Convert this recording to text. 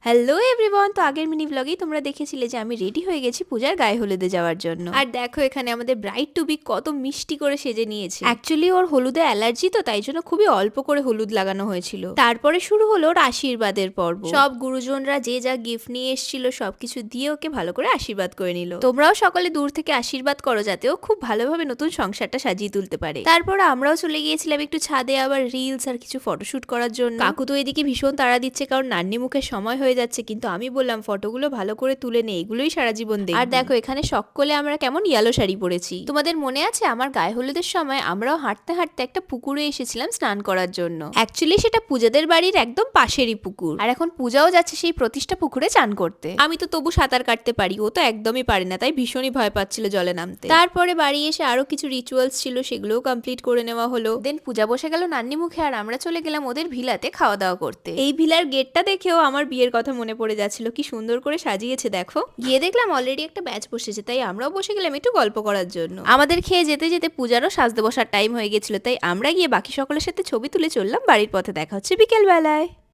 Hello everyone, তো আগের mini ব্লগেই তোমরা দেখেছিলে যে আমি রেডি হয়ে গেছি পূজার গায়ে হলুদে যাওয়ার জন্য। আর দেখো এখানে আমাদের ব্রাইড টু বি কত মিষ্টি করে সেজে নিয়েছে। অ্যাকচুয়ালি ওর হলুদে অ্যালার্জি, তো তাই জন্য খুবই অল্প করে হলুদ লাগানো হয়েছিল। তারপরে শুরু হলো ওর আশীর্বাদের পর্ব। সব গুরুজনরা যে যা গিফট নিয়ে এসেছিল সবকিছু দিয়ে ওকে ভালো করে আশীর্বাদ করে নিল। তোমরাও সকলে দূর থেকে আশীর্বাদ করো যাতে ও খুব ভালোভাবে নতুন সংসারটা সাজিয়ে তুলতে পারে। তারপর আমরাও চলে গিয়েছিলাম একটু ছাদে আবার রিলস আর কিছু ফটোশুট করার জন্য। কাকু তো এদিকে ভীষণ তাড়া দিচ্ছে কারণ নান্নি মুখের সময় হয়ে যাচ্ছে, কিন্তু আমি বললাম ফটোগুলো ভালো করে তুলে নে, এগুলোই সারা জীবন দেখবি। আর দেখো এখানে সকলে আমরা কেমন ইয়েলো শাড়ি পরেছি। তোমাদের মনে আছে আমার গায়ে হলুদের সময় আমরাও হাঁটতে হাঁটতে একটা পুকুরে এসেছিলাম স্নান করার জন্য। অ্যাকচুয়ালি সেটা পূজাদের বাড়ির একদম পাশেরই পুকুর, আর এখন পূজাও যাচ্ছে সেই প্রতিষ্ঠা পুকুরে চান করতে। আমি তো তবু সাঁতার কাটতে পারি, ও তো একদমই পারে না, তাই ভীষণই ভয় পাচ্ছিল জলে নামতে। তারপরে বাড়ি এসে আরো কিছু রিচুয়ালস ছিল, সেগুলোও কমপ্লিট করে নেওয়া হলো। দেন পূজা বসে গেল নান্নি মুখে, আর আমরা চলে গেলাম ওদের ভিলাতে খাওয়া দাওয়া করতে। এই ভিলার গেটটা দেখেও আমার বিয়ের কথা মনে পড়ে যাচ্ছিল, কি সুন্দর করে সাজিয়েছে দেখো। গিয়ে দেখলাম অলরেডি একটা ব্যাচ বসেছে, তাই আমরাও বসে গেলাম একটু গল্প করার জন্য। আমাদের খেয়ে যেতে যেতে পূজারও সাজতে বসার টাইম হয়ে গেছিল, তাই আমরা গিয়ে বাকি সকলের সাথে ছবি তুলে চললাম বাড়ির পথে। দেখা হচ্ছে বিকেল বেলায়।